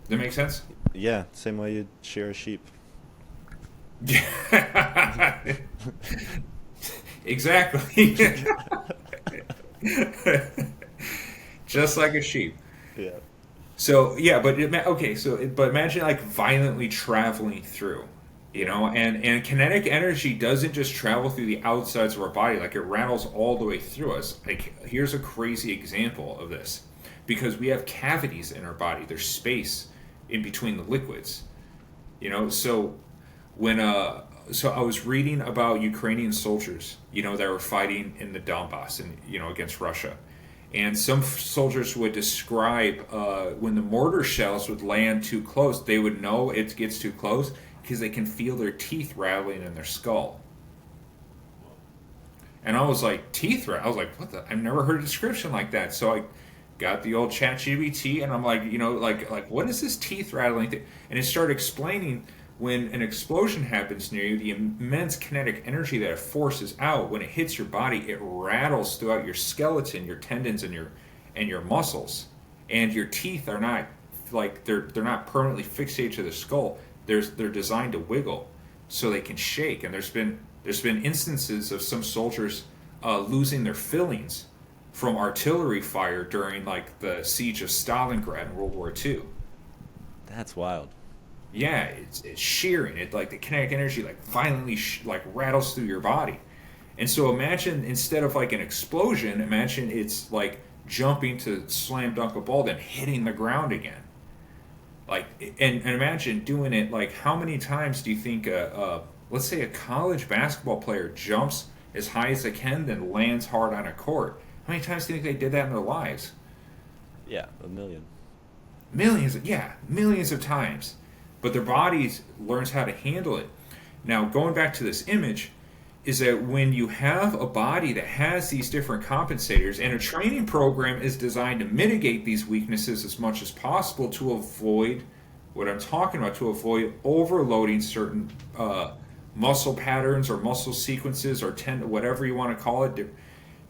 that make sense? Yeah, same way you'd shear a sheep. Yeah. Exactly. Just like a sheep. Yeah. So yeah, but okay. But imagine like violently traveling through, and kinetic energy doesn't just travel through the outsides of our body; like it rattles all the way through us. Like here's a crazy example of this, because we have cavities in our body. There's space in between the liquids, So when so I was reading about Ukrainian soldiers, that were fighting in the Donbass and against Russia, and some soldiers would describe when the mortar shells would land too close, they would know it gets too close because they can feel their teeth rattling in their skull. And I was like, teeth rattle? I was like, what the? I've never heard a description like that. So I got the old chat GBT and I'm like, like what is this teeth rattling thing? And it started explaining when an explosion happens near you, the immense kinetic energy that it forces out when it hits your body, it rattles throughout your skeleton, your tendons, and your muscles. And your teeth are not like they're not permanently fixated to the skull. They're designed to wiggle, so they can shake. And there's been instances of some soldiers losing their fillings from artillery fire during like the siege of Stalingrad in World War II. That's wild. Yeah, it's shearing. It like the kinetic energy like violently like rattles through your body. And so imagine instead of like an explosion, imagine it's like jumping to slam dunk a ball then hitting the ground again. Like and imagine doing it like how many times do you think let's say a college basketball player jumps as high as they can then lands hard on a court? How many times do you think they did that in their lives? Yeah, a million. Millions of times. But their bodies learns how to handle it. Now, going back to this image, is that when you have a body that has these different compensators, and a training program is designed to mitigate these weaknesses as much as possible to avoid what I'm talking about, to avoid overloading certain muscle patterns or muscle sequences or whatever you want to call it,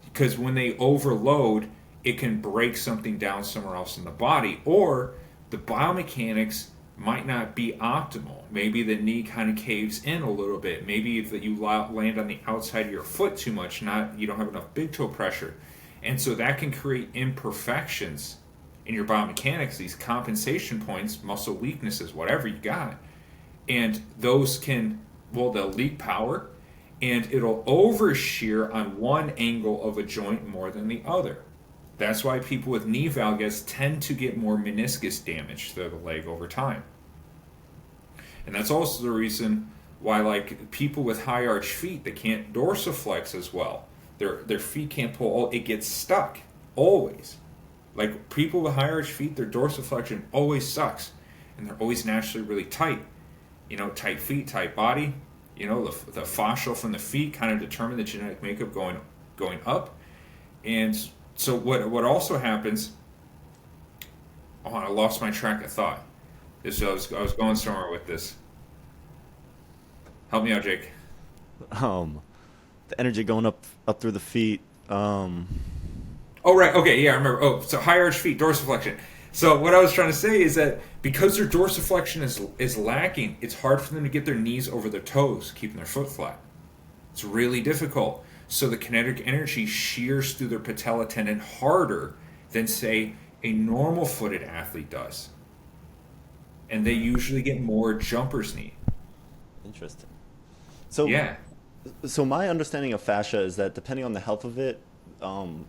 because when they overload, it can break something down somewhere else in the body, or the biomechanics might not be optimal. Maybe the knee kind of caves in a little bit. Maybe if you land on the outside of your foot too much, not you don't have enough big toe pressure, and so that can create imperfections in your biomechanics. These compensation points, muscle weaknesses, whatever you got, and those can they'll leak power, and it'll over shear on one angle of a joint more than the other. That's why people with knee valgus tend to get more meniscus damage to the leg over time. And that's also the reason why like people with high arch feet, they can't dorsiflex as well. Their feet can't pull, it gets stuck always. Like people with high arch feet, their dorsiflexion always sucks, and they're always naturally really tight. Tight feet, tight body. The fascia from the feet kind of determine the genetic makeup going up. And so what also happens? Oh, I lost my track of thought. I was going somewhere with this. Help me out, Jake. Um, the energy going up through the feet. Oh right, okay, yeah, I remember. Oh, so high arch feet, dorsiflexion. So what I was trying to say is that because their dorsiflexion is lacking, it's hard for them to get their knees over their toes, keeping their foot flat. It's really difficult. So the kinetic energy shears through their patella tendon harder than, say, a normal footed athlete does. And they usually get more jumper's knee. Interesting. So, Yeah. so my understanding of fascia is that depending on the health of it, um,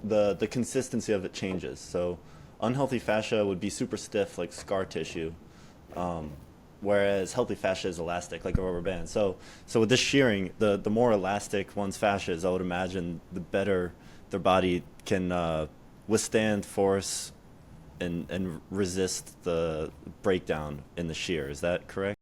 the consistency of it changes. So, unhealthy fascia would be super stiff, like scar tissue, um, whereas healthy fascia is elastic, like a rubber band. So with this shearing, the more elastic one's fascia is, I would imagine, the better their body can withstand force and resist the breakdown in the shear. Is that correct?